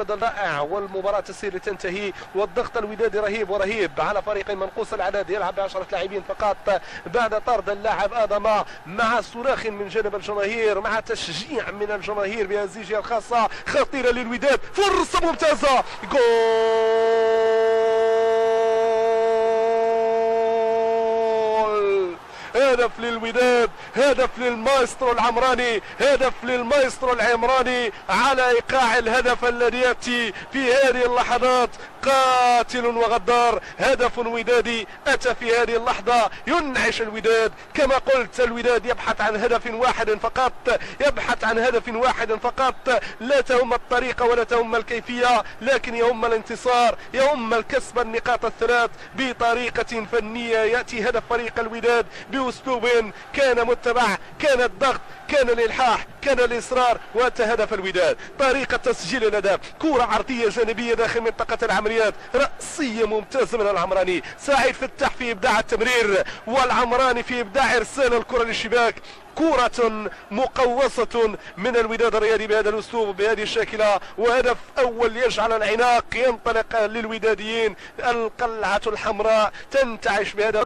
بدل رائع، والمباراة تسير لتنتهي، والضغط الودادي رهيب ورهيب على فريق منقوص الأعداد يلعب ب10 لاعبين فقط بعد طرد اللاعب آدم مع صراخ من جانب الجماهير، مع تشجيع من الجماهير بهذه الخاصة. خطيرة للوداد، فرصة ممتازة، هدف للوداد، هدف للمايسترو العمراني، هدف للمايسترو العمراني على ايقاع الهدف الذي ياتي في هذه اللحظات. قاتل وغدار، هدف ودادي اتى في هذه اللحظه ينعش الوداد. كما قلت الوداد يبحث عن هدف واحد فقط، يبحث عن هدف واحد فقط، لا تهم الطريقه ولا تهم الكيفيه، لكن يهم الانتصار، يهم الكسب النقاط الثلاث بطريقه فنيه. ياتي هدف فريق الوداد باسلوب كان متبع، كان الضغط، كان الالحاح، كان الاصرار، واتى هدف الوداد. طريقه تسجيل الهدف، كره عرضيه جانبيه داخل منطقه العمليات، رأسية ممتازة من العمراني. سعيد فتح في إبداع التمرير، والعمراني في إبداع إرسال الكرة للشباك. كرة مقوصة من الوداد الرياضي بهذا الأسلوب بهذه الشاكلة، وهدف أول يجعل العناق ينطلق للوداديين. القلعة الحمراء تنتعش بهذا